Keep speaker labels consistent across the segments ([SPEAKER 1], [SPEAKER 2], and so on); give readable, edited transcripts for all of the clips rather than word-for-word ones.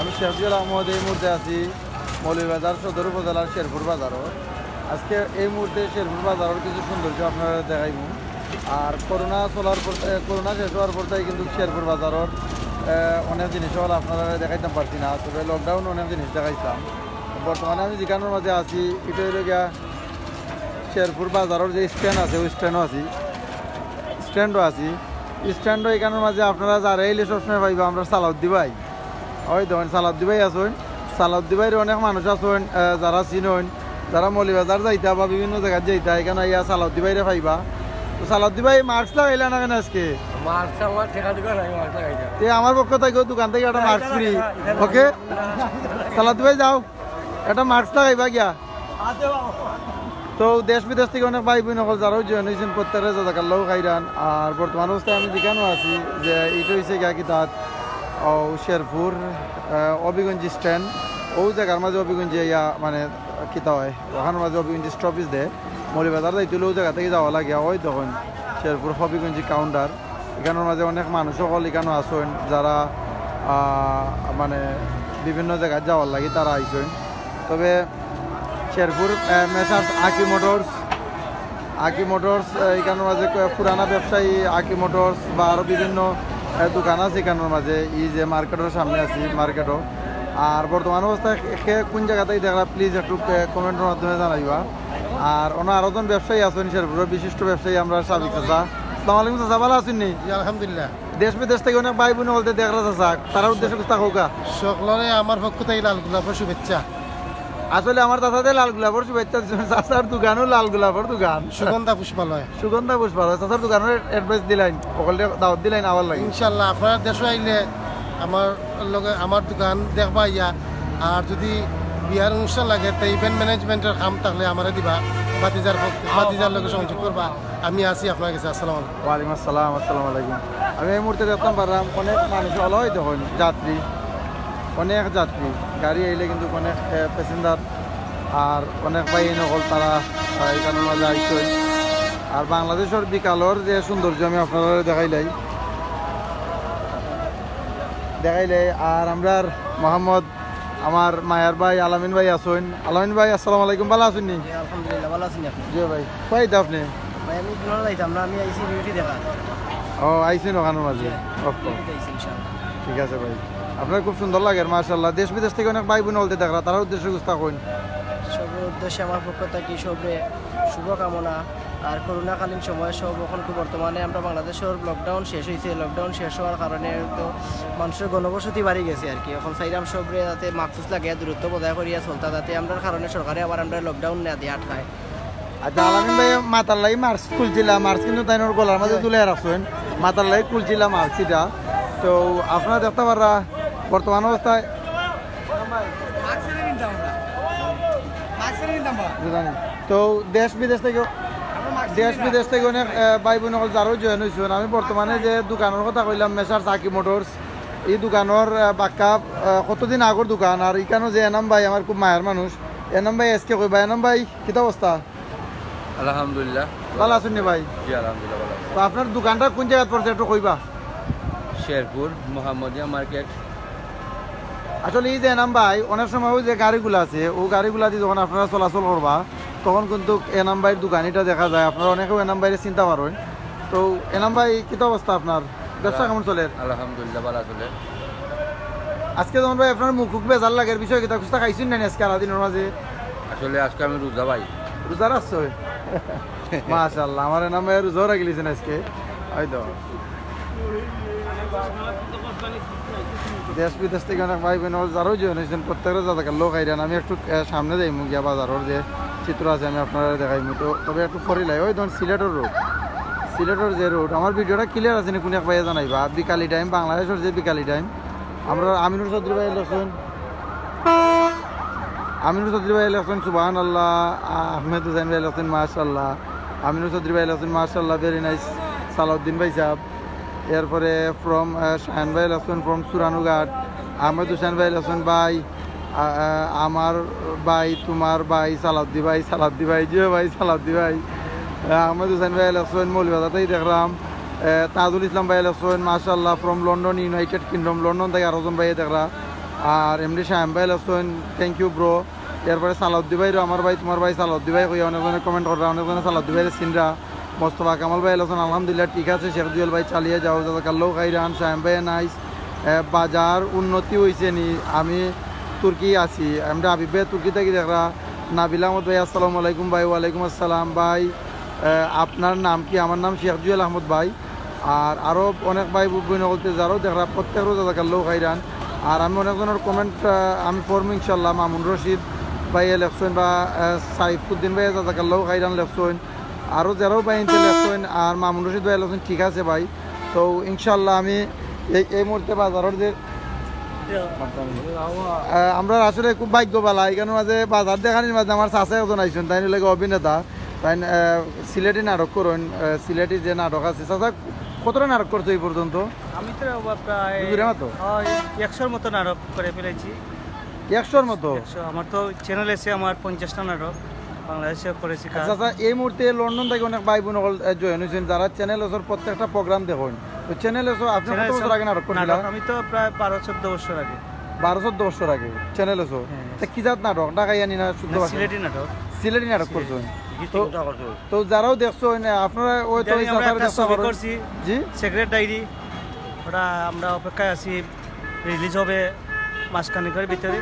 [SPEAKER 1] আমি শেরফুল আহমদ এই মুহূর্তে আছি মৌলভীবাজার সদর উপজেলার শেরপুর বাজারও। আজকে এই মুহূর্তে শেরপুর বাজারের কিছু সৌন্দর্য আপনারা দেখাইব। আর করোনা শেষ হওয়ার পর তাই কিন্তু শেরপুর বাজারের অনেক জিনিস হল আপনারা দেখাইতে পারছি না, তবে লকডাউন অনেক জিনিস দেখাইছিলাম। বর্তমানে আমি যেখানের মাঝে আছি এটা হইল গিয়া শেরপুর বাজারের যে স্ট্যান্ড আছে ওই স্ট্যান্ডও আছি। স্ট্যান্ডও এখানের মাঝে আপনারা যারা এলে সবসময় পাইবা আমরা সালাউদ্দি ভাই, ওই দেখেন সালাউদ্দি ভাই আসুন। সালাউদ্দি ভাইয়ের অনেক মানুষ আসুন যারা চিনুন, যারা মৌলভীবাজার যাইতা বা বিভিন্ন জায়গায় যাইতা এখানে ইয়া সালাউদ্দি ভাইরে পাইবা। তো সালাউদ্দি ভাই মাস্ক লাগাইলা না কেন আজকে? আমার পক্ষ থেকে দোকান থেকে একটা মাস্ক ফ্রি। ওকে সালাউদ্দি ভাই যাও, একটা মাস্ক লাগাইবা গিয়া। তো দেশ বিদেশ থেকে অনেক ভাই বোন সকল যারাও জয়েন হয়েছেন প্রত্যেকের জাজাকাল্লাহ খাইরান। আর বর্তমান অবস্থায় আমি যেখানেও আছি যে এটা হয়েছে গিয়া কি তাত শেরপুর অবিগঞ্জি স্ট্যান্ড, ও জায়গার মাঝে অবিগঞ্জি ইয়া মানে কিতা হয় ওখানের মাঝে অবিগঞ্জি স্টপেজ দেয়। মৌলভীবাজার যাইতে ওই জায়গা থেকে যাওয়া লাগে। ওই তখন শেরপুর হবিগঞ্জি কাউন্টার, এখানের মাঝে অনেক মানুষ সকল এখানেও আসেন যারা মানে বিভিন্ন জায়গায় যাওয়ার লাগে তারা আইসেন। তবে শেরপুর মেসার্স আকি মোটরস এখানের মাঝে পুরানা ব্যবসায়ী আকি মোটরস বা আরও বিভিন্ন দোকান আছে এখানের মাঝে। এই যে মার্কেটের সামনে আছি মার্কেটও। আর বর্তমান অবস্থায় কোন জায়গাতেই দেখলা প্লিজ একটু কমেন্টের মাধ্যমে জানাইবা। আর আরো জন ব্যবসায়ী আছেন শেরপুরের বিশিষ্ট ব্যবসায়ী আমরা সাবিক চাচা। আসসালামু আলাইকুম চাচা, ভালো আছেন নি?
[SPEAKER 2] আলহামদুলিল্লাহ।
[SPEAKER 1] দেশ বিদেশ থেকে অনেক ভাই বোন বলতে দেখলা চাচা, তার উদ্দেশ্যে কিছু থাকুকা।
[SPEAKER 2] সকলরে আমার পক্ষ থেকে লাল গোলাপের শুভেচ্ছা।
[SPEAKER 1] আসলে আমার চাচাদের লাল গোলাপের শুভেচ্ছা। চাচার দোকানও লাল গোলাপের দোকান,
[SPEAKER 2] সুগন্ধা পুষ্পালয়।
[SPEAKER 1] চাচার দোকানের অ্যাডভাইস দিলেন, সকলকে দাওয়াত দিলেন আবার লাগে।
[SPEAKER 2] ইনশাল্লাহ আপনার দেশে আইলে আমার দোকান দেখবা ইয়া। আর যদি বিয়ার অনুষ্ঠান লাগে তো ইভেন্ট ম্যানেজমেন্টের কাম থাকলে আমারে দিবা, বাতিজার লোকের সংযোগ করবা। আমি আছি আপনার কাছে। আসসালামু আলাইকুম।
[SPEAKER 1] ওয়ালাইকুম আসসালাম। আসসালামু আলাইকুম। আমি এই মুহূর্তে দেখতাম পারলাম অনেক মানুষ হলো দেখুন অনেক যাত্রী গাড়ি আইলে কিন্তু অনেক প্যাসেঞ্জার আর অনেক বাই নকল তারা এখানের মাঝে আইসে। আর বাংলাদেশের বিকালের যে সৌন্দর্য আমি আপনারা দেখাইলাই। আর আমরা মোহাম্মদ আমার মায়ার ভাই আলামিন ভাই আসুন। আলামিন ভাই আসসালামু আলাইকুম, ভালো আছেন নি?
[SPEAKER 2] আলহামদুলিল্লাহ, ভালো আছেন আপনি?
[SPEAKER 1] জি ভাই, কই তো আপনি?
[SPEAKER 2] ভাই আমি কোন যাইতাম না, আমি আইছি ডিউটি দেখা।
[SPEAKER 1] ও আইছেন ওখানের মাঝে? ঠিক আছে ভাই, আপনার খুব সুন্দর লাগে মাশাআল্লাহ। দেশ বিদেশ থেকে অনেক ভাই বোন বলতে দেখলা, তার উদ্দেশ্যে গুস্তা কইন।
[SPEAKER 2] সবের উদ্দেশ্যে আমার পক্ষ থেকে সবে শুভকামনা। আর করোনাকালীন সময় সব এখন বর্তমানে আমরা বাংলাদেশের লকডাউন শেষ হয়েছে। লকডাউন শেষ হওয়ার কারণে তো মানুষের ঘনবসতি বাড়ি গেছে আর কি। এখন চাইলাম সবরে যাতে মাস্ক লাগিয়ে দূরত্ব বজায় করিয়া চলতা, যাতে আমরা কারণে সরকারে আবার আমরা লকডাউন না দিয়ে আটকায়।
[SPEAKER 1] আচ্ছা আলামিন ভাই, মাতার লাগি মার্চ খুলছিলাম, মার্চ কিন্তু তাই গলার মাঝে তুলে রাখছেন। মাতার লাগি খুলছিলাম মার্চিটা। তো আপনারা দেখতে পারা বর্তমান অবস্থায় তো দেশ বিদেশ থেকে অনেক ভাই বোন যারও জয়েন হয়েছেন। আমি বর্তমানে যে দোকানের কথা কইলাম মেসার্স আকি মোটরস, এই দোকানের বাক্কা কতদিন আগর দোকান। আর এখানে যে এনাম ভাই আমার খুব মায়ের মানুষ, এনাম ভাই আজকে কইবা। এনাম ভাই কিতা অবস্থা?
[SPEAKER 3] আলহামদুলিল্লাহ,
[SPEAKER 1] ভালো আছেন নি ভাই?
[SPEAKER 3] জি আলহামদুলিল্লাহ ভালো।
[SPEAKER 1] তো আপনার দোকানটা কোন জায়গায় পড়ছে একটু কইবা।
[SPEAKER 3] শেরপুর মোহাম্মদিয়া মার্কেট।
[SPEAKER 1] আসলে এই যে এনাম ভাই অনেক সময় ওই যে গাড়িগুলো আছে ও গাড়িগুলা দিয়ে যখন আপনারা চলাচল করবা তখন কিন্তু এনাম ভাইয়ের দোকানিটা দেখা যায়। আপনারা অনেকেও এনাম ভাইয়ের চিন্তা পারেন। তো এনাম ভাই কিতা অবস্থা আপনার? ব্যবসা কেমন চলে?
[SPEAKER 3] আলহামদুলিল্লাহ ভালো চলে।
[SPEAKER 1] আজকে যেমন ভাই আপনার মুখ বেজার লাগের বিষয় কিতা কুস্তা খাইছেন না আজকে আলাদিনের মাঝে?
[SPEAKER 3] আসলে আজকে আমি রোজা ভাই।
[SPEAKER 1] রোজা রাখছো? মাশাআল্লাহ, আমার এনাম ভাই রোজা রাখিলেছেন আজকে। হয়তো দেশ বিদেশ থেকে অনেক ভাই বোন যারাও জয়েন হয়েছেন প্রত্যেকের যাদের লোক আইরান। আমি একটু সামনে যাই মুগিয়া বাজারের যে চিত্র আছে আমি আপনারা দেখাইমু। তো তবে একটু ফরিলাই ওই ধরুন সিলেটের যে রোড আমার ভিডিওটা ক্লিয়ার আছে না কোন এক ভাইয়া জানাইবা। বিকালি টাইম বাংলাদেশের যে বিকালি টাইম আমরা আমিনুর চৌধুরী ভাই ইলেকশন সুবহানাল্লাহ। আহমেদ হুসাইন ভাই ইলেকশন মাশাআল্লাহ। আমিনুর চৌধুরী ভাই ইলেকশন মাশাআল্লাহ, ভেরি নাইস। সালাউদ্দিন ভাই সাহেব, এরপরে ফ্রম শাহান ভাই ইলেকশন ফ্রম সুরানুঘাট। আহমেদ হুসাইন ভাই ইলেকশন ভাই, আমার ভাই, তোমার ভাই, সালাউদ্দি ভাই জিও ভাই, সালাউদ্দি ভাই। আহমেদ হুসাইন ভাই ইলেকশন মৌলভীবাজারতেই দেখলাম। তাজুল ইসলাম ভাই ইলেকশন মাশাআল্লাহ from London, United kingdom, London থেকে আরোজন ভাই দেখলাম। আর এমডি শাহিম ভাই লসন থ্যাংক ইউ ব্রো। এরপরে সালাউদ্দি ভাই আমার ভাই তোমার ভাই সালাউদ্দি ভাই কই অনেকজনে কমেন্ট করা অনেকজনে সালাউদ্দি ভাইয়ের সিনরা মোস্তফা কামাল ভাই লসন আলহামদুলিল্লাহ ঠিক আছে শেখ জুয়েল ভাই চালিয়ে যাও জাজাকাল্লাহ খাইরান। শাহিম ভাই নাইস বাজার উন্নতি হয়েছে নি আমি তুর্কি আছি আমরা আবিব ভাই তুর্কি থেকে দেখরা। নাবিল আহমদ ভাই আসসালামু আলাইকুম ভাই। ওয়ালাইকুম আসসালাম ভাই। আপনার নাম কি? আমার নাম শেখ জুয়েল আহমদ ভাই। আর আরও অনেক ভাই বোন বলতে যারাও দেখরা প্রত্যেক রোজ জাজাকাল্লাহ খাইরান। আর আমি অনেকজনের কমেন্ট আমি পড়ব ইনশাল্লাহ। মামুন রশিদ ভাই লেখছেন বা সাইফুদ্দিন ভাই জাজাকাল্লাহ খাইরান লেখছেন। আরও যারাও ভাই ইনতে লেখছেন আর মামুন রশিদ ভাই লেখছেন ঠিক আছে ভাই। তো ইনশাল্লাহ আমি এই মুহূর্তে বাজারের যে আমরা আসলে খুব ভাগ্যবালা এখানে মাঝে বাজার দেখানির মাঝে আমার চাষা একজন আইসেন তাই লাগে অভিনেতা তাই সিলেটি নাটক করুন। সিলেটি যে নাটক আছে চাষা কতটা নাটক করছো এই পর্যন্ত?
[SPEAKER 4] আমি তো প্রায় 100-র মতো নাটক করে ফেলেছি।
[SPEAKER 1] 100-র মতো?
[SPEAKER 4] আমার তো চ্যানেল এসে আমার 50টা নাটক বাংলাদেশে করেছি।
[SPEAKER 1] আচ্ছা এই মুহূর্তে লন্ডন থেকে অনেক ভাই বোন জয়েন হয়েছেন যারা চ্যানেল ওসর প্রত্যেকটা প্রোগ্রাম দেখুন। তো চ্যানেল ওসর আপনি কত বছর আগে নাটক করছিলেন?
[SPEAKER 4] আমি তো প্রায় 12-14 বছর আগে।
[SPEAKER 1] 12-14 বছর আগে চ্যানেল ওসর কি জাত নাটক? ঢাকাইয়ানি না শুদ্ধ
[SPEAKER 4] সিলেটি নাটক? সিলেটি
[SPEAKER 1] নাটক করছেন। তো যারাও দেখছো আপনারা ওই তো
[SPEAKER 4] করছি জি সিক্রেট ডায়েরি ওটা আমরা অপেক্ষায় আছি রিলিজ হবে মাসখানেকের ভিতরে।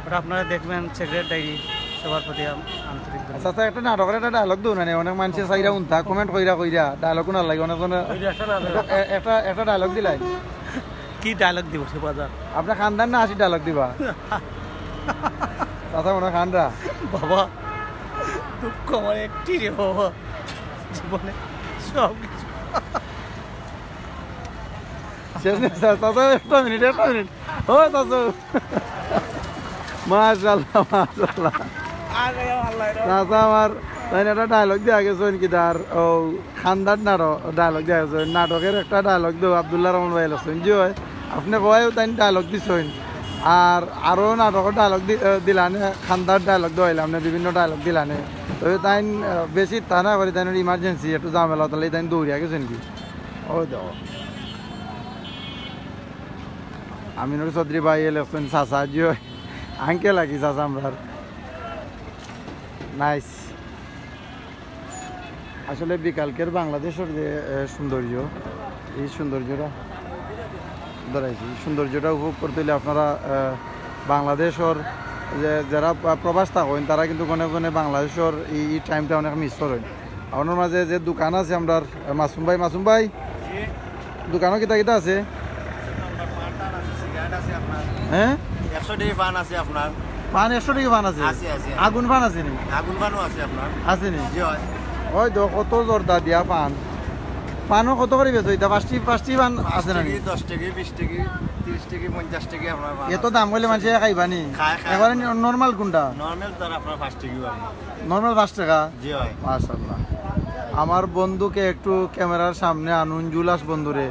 [SPEAKER 4] ওটা আপনারা দেখবেন সিক্রেট ডায়েরি। সবার প্রতি আন্তরিক।
[SPEAKER 1] আচ্ছা একটা নাটকের একটা ডায়লগ দেও না অনেক মানুষের চাইরা উনতা কমেন্ট কইরা ডায়লগ না লাগে অনেকজনে একটা ডায়লগ দিলাই
[SPEAKER 4] কি ডায়লগ দিব সে বাজার?
[SPEAKER 1] আপনার খানদান না আসি ডায়লগ দিবা কথা মনে খানরা
[SPEAKER 4] বাবা দুঃখ আমার একটি রে বাবা জীবনে সব কিছু
[SPEAKER 1] শেষ নেই একটা মিনিট ও চাচু মাশাআল্লাহ মাশাআল্লাহ চাচা আমার তাই একটা ডায়লগ দেওয়া গেছে কি তার ও খানদার নাটক ডায়লগ দেওয়া গেছে নাটকের একটা ডায়লগ দেবো আব্দুল্লাহ রহমান ভাই লাগছেন জি হয় আপনি কয়েও তাই ডায়লগ দিছেন আর আরও নাটকের ডায়লগ দিলানে খানদার ডায়লগ দেওয়াইলাম না বিভিন্ন ডায়লগ দিলানে। তবে তাই বেশি তা না করি তাই ইমার্জেন্সি একটু ঝামেলা তাহলে তাই দৌড়িয়া গেছেন কি ও দেও আমিনুর চৌধুরী ভাই লাগছেন চাচা জি হয় আঙ্কে লাগি চাচা আমরা নাইস। আসলে বিকালকের বাংলাদেশের যে সৌন্দর্য এই সৌন্দর্যটা ধরাইছি সৌন্দর্যটা উপভোগ করতে হলে আপনারা বাংলাদেশের যে যারা প্রবাস থাকেন তারা কিন্তু কোনে কোনে বাংলাদেশের এই টাইমটা অনেক মিস করেন। আপনার মাঝে যে দোকান আছে আমরা মাসুম ভাই দোকানও কিতা কিতা আছে? হ্যাঁ
[SPEAKER 5] 100 টাকা পান আছে আপনার।
[SPEAKER 1] পান 100 টাকা পান আছে? আগুন পান আছে নি?
[SPEAKER 5] আগুন পানও আছে আপনার।
[SPEAKER 1] আছে নি?
[SPEAKER 5] জি হয়।
[SPEAKER 1] ওই তো কত জোরদার দিয়া পানও কত করে বেচো এটা? পাঁচটি পান আছে না?
[SPEAKER 5] 10 টাকা 20 টাকা 30 টাকা 50 টাকা আপনার।
[SPEAKER 1] এত দাম হইলে মানুষ খাইবা নি? এবারে নর্মাল কোনটা?
[SPEAKER 5] নরমাল তো আপনার 5 টাকা।
[SPEAKER 1] নর্মাল 5 টাকা?
[SPEAKER 5] জি হয়।
[SPEAKER 1] মাশাআল্লাহ। আমার বন্ধুকে একটু ক্যামেরার সামনে আনুন জুলাস বন্ধুরে।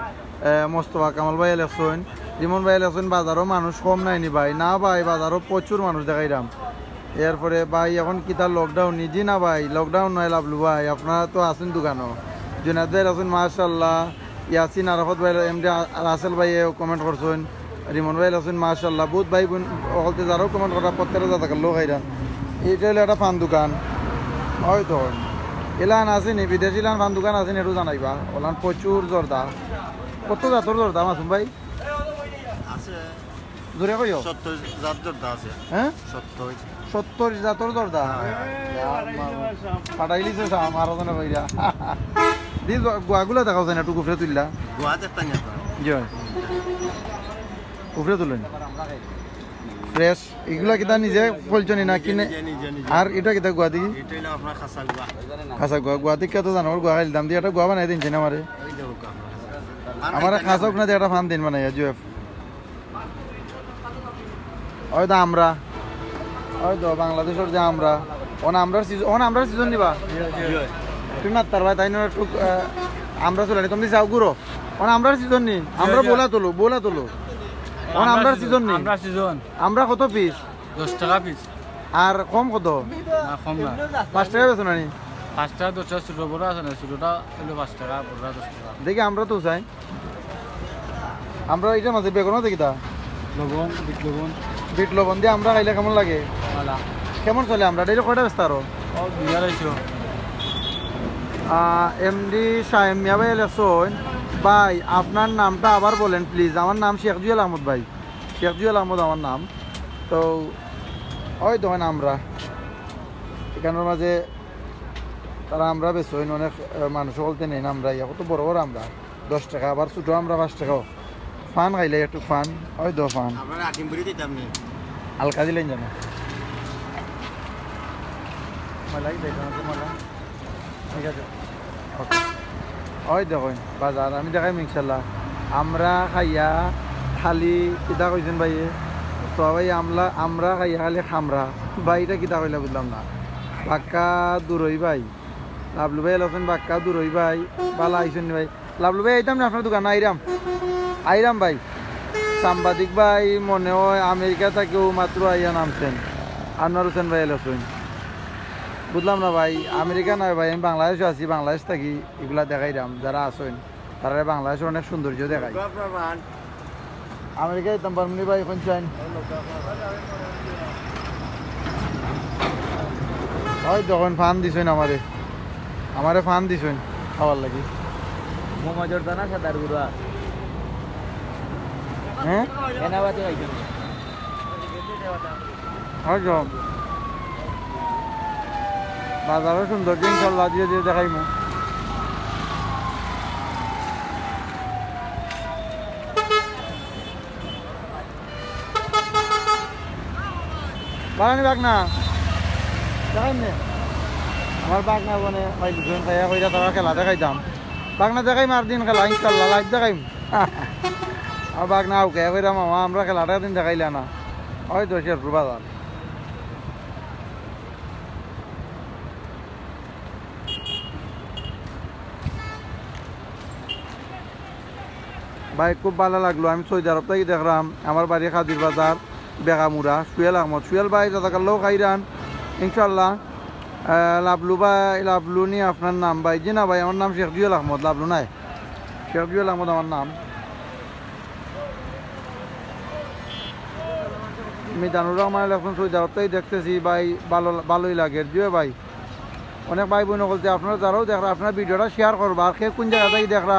[SPEAKER 1] মোস্তফা কামাল ভাই লেখছেন রিমন ভাই লেখছেন বাজারও মানুষ কম নাইনি ভাই। না ভাই বাজারও প্রচুর মানুষ দেখাইলাম। এরপরে ভাই এখন কি তার লকডাউন নিজে না ভাই? লকডাউন নয় লাভলু ভাই আপনারা তো আছেন দোকানও। জুনাদ ভাই আছেন মাশাআল্লাহ। ইয়াসিন আরাফত ভাই এমডি রাসেল ভাই কমেন্ট করছেন। রিমন ভাই আছেন মাশাআল্লাহ। বহুত ভাই বোন অকলতে যারাও কমেন্ট করা প্রত্যেকটা জায়গা লোক আইরান। এইটা হলো একটা পান দোকান হয়তো এলান আসেনি বিদেশি লান পান দোকান আসেনি একটু জানাইবা ওলান প্রচুর জর্দা। কত জাতর জর্দা মাসুম ভাই?
[SPEAKER 5] আছে
[SPEAKER 1] জোরে কইও
[SPEAKER 5] 70 জাত জর্দা আছে।
[SPEAKER 1] হ্যাঁ
[SPEAKER 5] 70
[SPEAKER 1] জাতর জর্দা পাঠাইলিছ আরো জানা ভাইরা দি গোয়াগুলো দেখাও যায় না একটু গুফরে তুললা
[SPEAKER 5] গোয়া দেখতাম আপনার।
[SPEAKER 1] জি গুফরে তুলেন ফ্রেশ এগুলা কিতা নিজে ফলছনি না কিনে? আর এটা কিতা গোয়া দিকে?
[SPEAKER 5] এটা হলো আপনার খাসা গোয়া।
[SPEAKER 1] খাসা গোয়া দিকে তো জানো গোয়া খাইল দাম দিয়ে একটা গোয়া বানাই দিনছেন আমারে। আমার খাসাক না দিয়ে একটা ফান দিন বানাই জুএফ ওই তো আমরা ওই তো বাংলাদেশের যে আমরা আমরার সিজন নিবা তুমি না তার ভাই তাই একটু আমরা চলে তুমি যাও গুরো আমরার সিজন নি আমরা বোলা তোলো আমরার সিজন নি আমরা কত পিস?
[SPEAKER 4] 10 টাকা পিস।
[SPEAKER 1] আর কম কত?
[SPEAKER 4] কম না
[SPEAKER 1] 5 টাকা বেছো না নি?
[SPEAKER 4] 5 টাকা 10 টাকা ছোট বড় আছে না ছোটটা হলো 5 টাকা বড়টা 10 টাকা।
[SPEAKER 1] দেখি আমরা তো চাই আমরা এটা মাঝে বেগুনও দেখি তা
[SPEAKER 4] লবণ বিট লবণ
[SPEAKER 1] বিট লবণ দিয়ে আমরা খাইলে কেমন লাগে?
[SPEAKER 4] মালা
[SPEAKER 1] কেমন চলে আমরা ডেইলি কয়টা ব্যস্ত আরো?
[SPEAKER 4] ও 2,200
[SPEAKER 1] এমডি শাহেম মিয়া ভাই এলেছেন। ভাই আপনার নামটা আবার বলেন প্লিজ। আমার নাম শেখ জুয়েল আহমদ ভাই, শেখ জুয়েল আহমদ আমার নাম। তো ওই দেখেন আমরা এখানের মাঝে তারা আমরা বেশি অনেক মানুষ বলতে নেই আমরা কত বড় বড় আমরা 10 টাকা, আবার ছোটো আমরা 5 টাকাও। ফান খাইলে একটু ফান, ওই দো ফান
[SPEAKER 5] আপনারা আটিম বুড়ি দিতাম নি
[SPEAKER 1] হালকা দিলেন জানো মালাই দেখুন মালা ঠিক আছে ওকে। ওই দেখুন বাজার আমি দেখাইম ইনশাল্লাহ। আমরা খাইয়া খালি কিতা কইছেন ভাই সবাই আমরা খাইয়া খালি খামরা ভাই, এটা কিতা কইলা বুঝলাম না। বাক্কা দূরই ভাই, লাভলু ভাই এলাছেন বাক্কা দূরই ভাই, ভালো আইসেন ভাই। লাভলু ভাই আইতাম না আপনার দোকানে? আইরাম ভাই। সাংবাদিক ভাই মনে হয় আমেরিকা থেকেও মাত্র আইয়া নামছেন। আনোয়ার হোসেন ভাই এলাছেন, বুঝলাম না ভাই। আমেরিকা নয় ভাই, আমি বাংলাদেশে আছি, বাংলাদেশ থাকি এগুলা দেখাইলাম। যারা আসেন তারা বাংলাদেশের অনেক সৌন্দর্য দেখাই।
[SPEAKER 5] আপনার মান
[SPEAKER 1] আমেরিকা যেতাম পারমনি ভাই, এখন চাইন ওই যখন ফান দিছেন আমারে ফান দিছেন খাবার লাগি।
[SPEAKER 2] মোহাম্মদ দানা সাদার গুড়া
[SPEAKER 1] হ্যাঁ
[SPEAKER 2] এনাবাতে আইছেন
[SPEAKER 1] ওই যাও বাজারের সৌন্দর্য ইনশাল্লাহ দিয়ে দিয়ে দেখাইমু। বাগানি বাগ না দেখাইম নে আমার বাঘ না বনে ভাই দুজন খাইয়া কইরা তারা খেলা দেখাইতাম। বাঘ না দেখাইম আর দিন খেলা ইনশাল্লাহ লাইভ দেখাইম। আর বাঘ না ওকে কইরা মামা আমরা খেলাটা দিন দেখাইলা না। ওই তো শেরপুর বাজার। ভাই খুব ভালো লাগলো। আমি সৌদি আরব থেকে দেখলাম, আমার বাড়ি খাদির বাজার বেগামুরা। সুয়েল আহমদ, সুয়েল ভাই দাদাকাল্লাও খাইরান ইনশাল্লাহ। লাভলু ভাই, লাভলু নি আপনার নাম ভাই? জি না ভাই, আমার নাম শেখ জুয়েল আহমদ, লাভলু নাই, শেখ জুয়েল আহমদ আমার নাম। মিজানুর রহমান এখন সৌদি আরব থেকে দেখতেছি ভাই, ভালোই লাগে। জুয়ে ভাই অনেক ভাই বোন বলতে আপনারা যারাও দেখরা আপনার ভিডিওটা শেয়ার করবা। আর কে কোন জায়গা থেকে দেখরা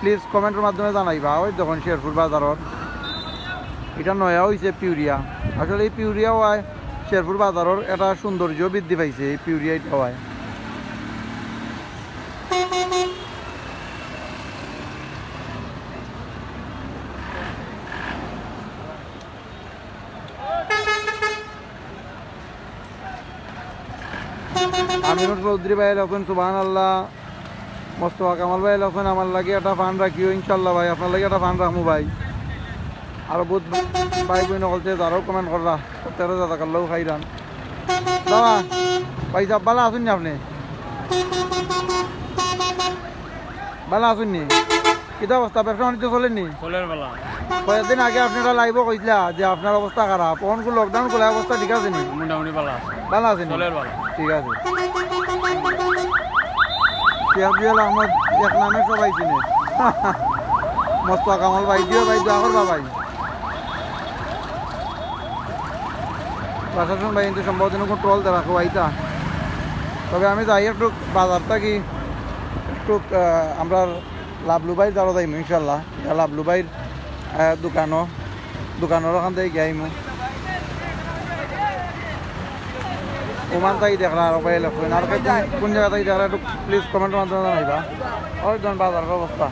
[SPEAKER 1] প্লিজ কমেন্টের মাধ্যমে জানাইবা। ওই দেখুন শেরপুর বাজারত এটা নয়া হয়েছে পিউরিয়া। আসলে এই পিউরিয়া হয় শেরপুর বাজারের এটা সৌন্দর্য বৃদ্ধি পাইছে, এই পিউরিয়া এটা হয়। আমিনুর চৌধুরী ভাই এখন সুবহান আল্লাহ। মোস্তফা কামাল ভাই এখন আমার লাগে একটা ফান্ড রাখিও ইনশাল্লাহ ভাই, আপনার লাগে একটা ফান্ড রাখবো ভাই। আর বহুত ভাই বোন বলছে যারাও কমেন্ট কররা 13,000 টাকার লোক খাইরান। দাদা ভাই সাহেব ভালো আসুন নি? আপনি ভালো আসুন নি? কিতা অবস্থা, ব্যবসা বাণিজ্য চলেননি? কয়েকদিন আগে আপনারা লাইভও কইছিলা যে আপনার অবস্থা খারাপ, কোন লকডাউন খোলা অবস্থা ঠিক আছে নি?
[SPEAKER 4] মোটামুটি
[SPEAKER 1] ভালো আছে নি? ঠিক আছে। শেখ জুয়েল আহমদ এক নামে সবাই চিনে। মোস্তফা কামাল ভাই দিও ভাই, দোয়া করবা ভাই। প্রশাসন ভাই কিন্তু সম্ভবত কোনো ট্রল দেওয়া খাইতা। তবে আমি যাই একটু বাজার থাকি, একটু আমরা লাভলু ভাই যারা যাইম ইনশাল্লাহ। লাভলু ভাইয়ের দোকানের ওখান থেকে যাইমু। ওমান তাই দেখলা আর ভাই লেখেন আর কোন জায়গা থেকে দেখলা একটু প্লিজ কমেন্টের মাধ্যমে জানাইবা। ওই ধরুন বাজারের অবস্থা,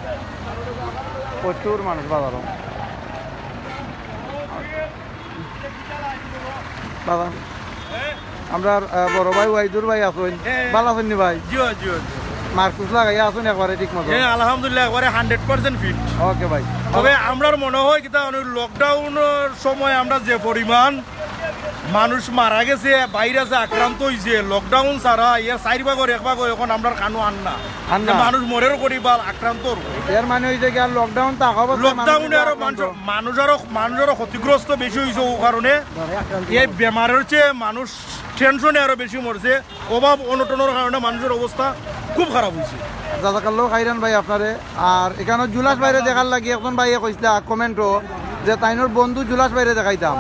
[SPEAKER 1] প্রচুর মানুষ বাজারও। বাবা আমরা বড় ভাই ওয়াইদুর ভাই আসুন, ভালো আছেন নি ভাই? মার্কুস লাগাইয়া আসুন একবারে ঠিক মতো?
[SPEAKER 6] আলহামদুলিল্লাহ একবারে 100% ফিট।
[SPEAKER 1] ওকে ভাই।
[SPEAKER 6] তবে আমরার মনে হয় কিতা লকডাউনের সময় আমরা যে পরিমাণ মানুষ মারা গেছে, ভাইরাসে আক্রান্ত হয়েছে, লকডাউন ছাড়া ইয়ার 4 ভাগের 1 ভাগ এখন আমরা কানো আন্না মানুষ মরেও করিবার আক্রান্ত।
[SPEAKER 1] এর মানে হইছে কি আর লকডাউন তা হবে,
[SPEAKER 6] লকডাউনে আরো মানুষেরও ক্ষতিগ্রস্ত বেশি হয়েছে। ও কারণে এই বেমারের চেয়ে মানুষ টেনশনে আরো বেশি মরছে। অভাব অনটনের কারণে মানুষের অবস্থা খুব খারাপ হয়েছে।
[SPEAKER 1] জাজাকাল্লাহ খাইরান ভাই আপনারে। আর এখানে জুলাস বাইরে দেখার লাগি একজন ভাইয়ে কইছিলা কমেন্টও যে তাইনোর বন্ধু জুলাস ভাইরে দেখাইতাম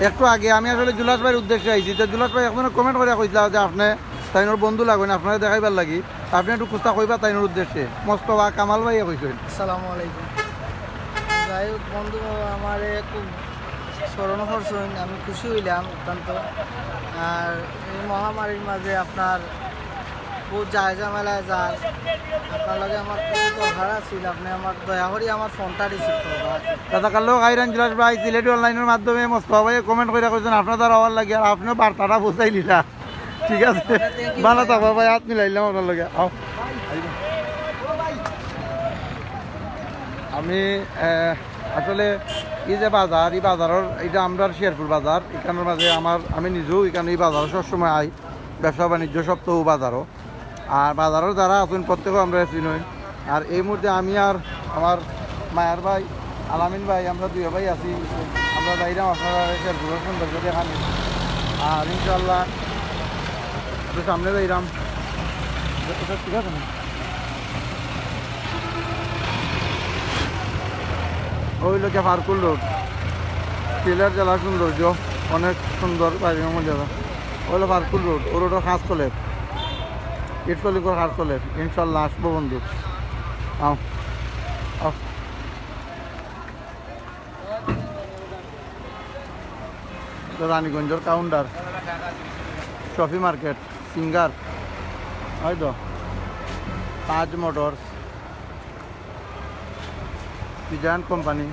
[SPEAKER 1] একটু আগে। আমি আসলে জুলাস ভাইয়ের উদ্দেশ্যে আইছি, তো জুলাস ভাই এখন কমেন্ট করে কইছিল যে আপনি তাইনোর বন্ধু লাগবেন, আপনারা দেখাইবার লাগি, আপনি একটু কুস্তা কইবা তাইনোর উদ্দেশ্যে। মোস্তফা কামাল ভাইয়া কইছেন।
[SPEAKER 2] আসসালামু আলাইকুম। যাই হোক বন্ধু আমার খুব স্মরণ করছেন, আমি খুশি হইলাম অত্যন্ত। আর এই মহামারীর মাঝে আপনার বহুত জায়গা মেলায় যায়, আপনার লগে আমার খুব দরকার আছিল, আপনি আমার দয়া করে আমার ফোনটা রিসিভ করবেন।
[SPEAKER 1] দাদা কালো গাইরান জুলাস ভাই সিলেটি অনলাইনের মাধ্যমে মোস্তফা ভাই কমেন্ট করে কইছেন আপনার দ্বারা হওয়ার লাগে, আর আপনিও বার্তাটা বুঝাই নিলা। ঠিক আছে, ভালো থাকবা ভাই, হাত মিলাইলাম আপনার লগে। আও আমি আসলে এই যে বাজার, এই বাজারের এটা আমরা শেরপুর বাজার, এখানের মাঝে আমি নিজেও এখানে এই বাজারে সবসময় আই, ব্যবসা বাণিজ্য সপ্তাহ বাজারও। আর বাজারের যারা আছেন প্রত্যেকেও আমরা চিনই। আর এই মুহূর্তে আমি আর আমার মায়ার ভাই আলামিন ভাই, আমরা দুই ভাই আছি। আমরা যাইলাম আপনারা শেরপুরের সৌন্দর্য দেখানি, আর ইনশাল্লাহ একটু সামনে যাইলাম। ঠিক আছে না, ওই লোকে ফারকুল রোড, সিলেট জেলার সৌন্দর্য অনেক সুন্দর বাইরের মধ্যে। ওইলো ফারকুল রোড, ও রোডের খাস চলে, ইটকলিকর খাস চলে। ইনশাল্লাহ আসবো বন্ধু। আও আও রানীগঞ্জের কাউন্টার, শপি মার্কেট, সিঙ্গার, হয়তো তাজ মোটরস, পিজান কোম্পানি।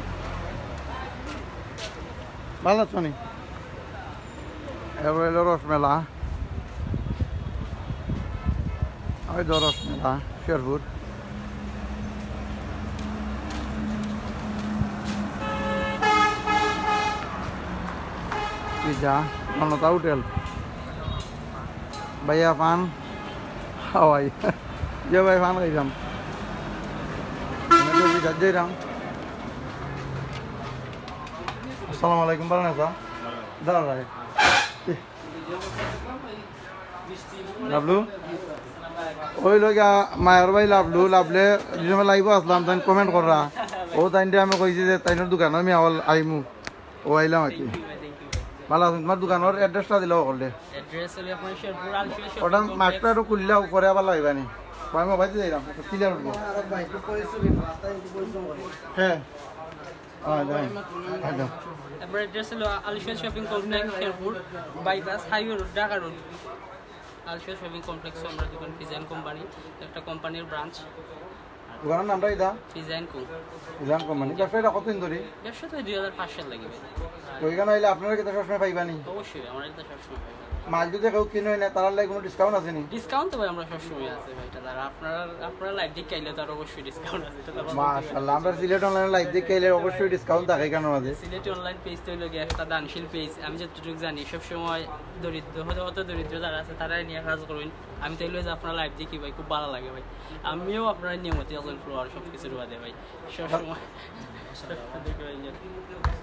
[SPEAKER 1] ভালো আছো নি? এবার এলো রসমেলা, ওই তো রসমেলা শেরপুর। পিজা, মমতা হোটেল, ভাইয়া পান হাওয়াই, যে ভাই পান খাইলাম যাইলাম। আসসালামু আলাইকুম, ভালো আছো? দাঁড়া ভাই লাভলু, ওই লোক মায়ের ভাই লাভলু, লাভলে যেসময় লাইভ আসলাম তাই কমেন্ট করা, ও তাইনটা আমি কইছি যে তাইনের দোকানে আমি আইমু, ও আইলাম আর কি। ভালো আছেন? তোমার দোকানের অ্যাড্রেসটা দিলেও করলে ওটা মাছটা একটু খুললেও করে আবার লাগবানি। আমি মোবাইল যাইলাম ক্লিয়ার উঠবো। হ্যাঁ
[SPEAKER 7] তারপর অ্যাড্রেস হলো Alisha shopping complex Sherpur bypass highway road, Dhaka road. Alisha shopping complex আমরা দোকান পিজান কোম্পানি, একটা কোম্পানির ব্রাঞ্চ।
[SPEAKER 1] দোকানের নামটা এটা
[SPEAKER 7] পিজান
[SPEAKER 1] কোম্পানি। ব্যবসাটা কতদিন ধরে?
[SPEAKER 7] ব্যবসা তো 2005 সাল লাগবে।
[SPEAKER 1] তো এখানে আইলে আপনারা কিন্তু সবসময় পাইবানি?
[SPEAKER 7] অবশ্যই আমরা এটা সবসময় পাই।
[SPEAKER 1] মাল যদি কেউ কিনে না তার লাগে কোনো ডিসকাউন্ট আছে নি?
[SPEAKER 7] ডিসকাউন্ট তো ভাই আমরা সবসময় আছে ভাই, এটা আর আপনারা লাইভ দেখে আইলে তার অবশ্যই ডিসকাউন্ট আছে।
[SPEAKER 1] মাশাআল্লাহ, আমরা সিলেট অনলাইন লাইভ দেখে আইলে অবশ্যই ডিসকাউন্ট থাকে কেন আছে?
[SPEAKER 7] সিলেট অনলাইন পেজ তো হলো একটা দানশীল পেজ। আমি যতটুকু জানি সবসময় দরিদ্র অত দরিদ্র যারা আছে তারাই নিয়ে কাজ করবেন। আমি তো হইলো যে আপনারা লাইভ দেখি ভাই, খুব ভালো লাগে ভাই। আমিও আপনারা নিয়মিত আসল ফ্লোয়ার সব কিছুর বাদে ভাই সবসময়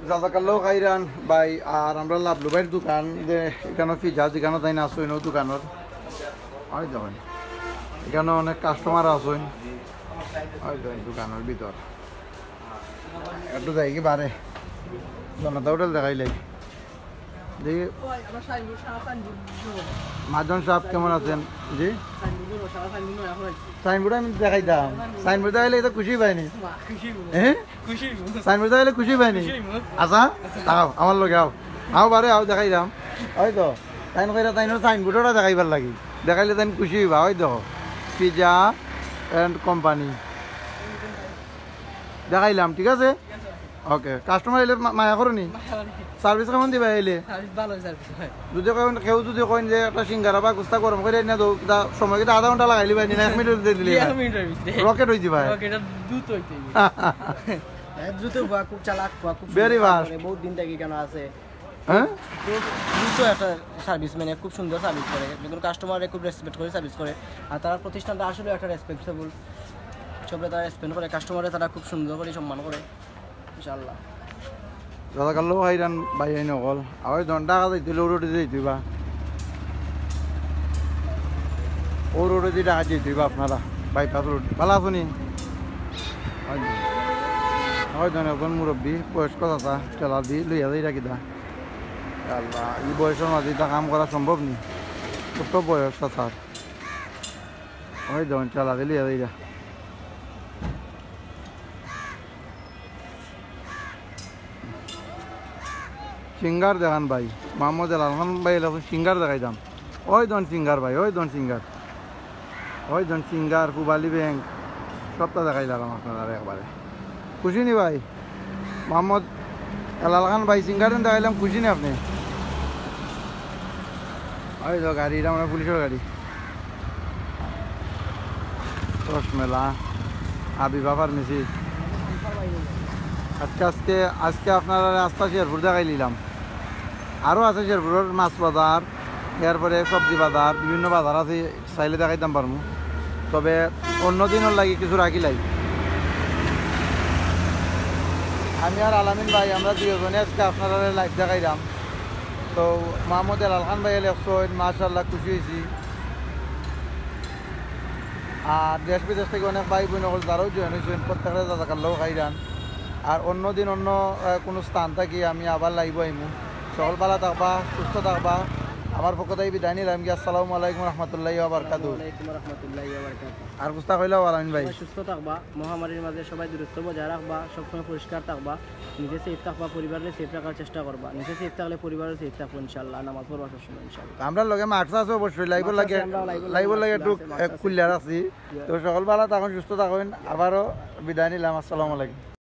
[SPEAKER 1] জাজাকাল্লাহ খাইরান ভাই। আর আমরা লাভলু ভাইয়ের দোকান যে এখানে পিজা যেখানে তাই না আসইন দোকানের হয় যাবেন, এখানে অনেক কাস্টমার আসইন হয় যাবেন দোকানের ভিতর। একটু যাই কি বারে জনতা হোটেল দেখাইলে দেখি। মাজন সাহেব কেমন আছেন? জি সাইনবোর্ড আমি দেখাইতাম, সাইনবোর্ড দেখাইলে এটা খুশি পাইনি। হ্যাঁ সাইনবোর্ড দেখাইলে খুশি পাইনি। আচ্ছা তাও আমার লগে আও বারে আও দেখাইলাম হয়তো তাইন কইরা তাইনের সাইনবোর্ডটা দেখাইবার লাগি, দেখাইলে তাইন খুশি হইবা। হয়তো পিজা অ্যান্ড কোম্পানি দেখাইলাম, ঠিক আছে ওকে। কাস্টমার এলে মায়া করনি? সার্ভিস কেমন দিবা এলে? যদি কেউ যদি কইন যে একটা সিঙ্গারা বা কুস্তা গরম করে না তো সময় কিন্তু আধা ঘন্টা লাগাইলি ভাই, না 1 মিনিট দিলে রকেট হইছি ভাই।
[SPEAKER 2] দ্রুত হওয়া খুব চালাক হওয়া খুব
[SPEAKER 1] ভেরি ফাস্ট,
[SPEAKER 2] বহুত দিন থেকে কেন আছে।
[SPEAKER 1] হ্যাঁ
[SPEAKER 2] দ্রুত একটা সার্ভিস, মানে খুব সুন্দর সার্ভিস করে, যখন কাস্টমারে খুব রেসপেক্ট করে সার্ভিস করে। আর তার প্রতিষ্ঠানটা আসলে একটা রেসপেক্টেবল, সবরে তারা রেসপেক্ট করে, কাস্টমারে তারা খুব সুন্দর করে সম্মান করে ইনশাআল্লাহ।
[SPEAKER 1] দাদা কালো খাইরান ভাই আইন অকল আবার টাকা যাইতে রোডে যাইতেবা, ও রোডে দিয়ে টাকা যাইতেবা আপনারা বাইপাস রোড। ভালো আছো নি? হয়তো একজন মুরব্বী বয়স্ক চাচা ঠেলা দি লইয়া যাই রাখি দা আল্লাহ এই বয়সের মাঝে এটা কাম করা সম্ভব নি কত বয়স চাচার ওই ধরুন ঠেলা দিয়ে লইয়া যাই রা সিঙ্গার দেখান ভাই মোহাম্মদ এলাল খান ভাই সিঙ্গার দেখাই দাম ওই ধন সিঙ্গার ভাই ওই ধন সিঙ্গার ওই ধন সিঙ্গার পুবালি ব্যাংক সবটা দেখাই দিলাম আপনারা একবারে খুশি নি ভাই মোহাম্মদ এলাল খান ভাই সিঙ্গার দেখাইলাম খুশি নি আপনি ওই তো গাড়ি এটা আমরা পুলিশের গাড়ি রসমেলা আবিবা ফার্মেসি আজকে আজকে আপনারা রাস্তা শেরপুর দেখাই নিলাম আরও আছে শেরপুরের মাছ বাজার এরপরে সবজি বাজার বিভিন্ন বাজার আছে চাইলে দেখাইতাম পারবো তবে অন্য দিনের লাগি কিছু রাখি লাগে আমি আর আলামিন ভাই আমরা দুজনে আজকে আপনারা লাইভ দেখাইলাম তো মোহাম্মদ এলাল খান ভাই লেখছেন মাশাআল্লাহ খুশি হয়েছি আর দেশ বিদেশ থেকে অনেক ভাই বোন যারাও জয়েন হয়েছেন প্রত্যেকটা দাদাকাল্লাও খাইরান আর অন্য দিন অন্য কোনো স্থান থাকি আমি আবার লাইব আইমু সকল ভালো থাকবা সুস্থ থাকবা আমার পক্ষ থেকে বিদায় নিলাম কি আসসালামু আলাইকুম রহমতুল্লাহি ওয়া বারাকাতুহু আর বুঝতে কইলাও আলামিন ভাই
[SPEAKER 2] সুস্থ থাকবা মহামারীর মাঝে সবাই দূরত্ব বজায় রাখবা সবসময় পরিষ্কার থাকবা নিজে সেফ থাকবা পরিবারের সেফ রাখার চেষ্টা করবা নিজে সেফ থাকলে পরিবারের সেফ থাকবো ইনশাআল্লাহ নামাজ পড়বা সবসময় ইনশাআল্লাহ
[SPEAKER 1] আমরা লগে মার্কস আছে অবশ্যই লাইভের লাগে একটু খুললে রাখছি তো সকল ভালো থাকুন সুস্থ থাকুন আবারও বিদায় নিলাম আসসালামু আলাইকুম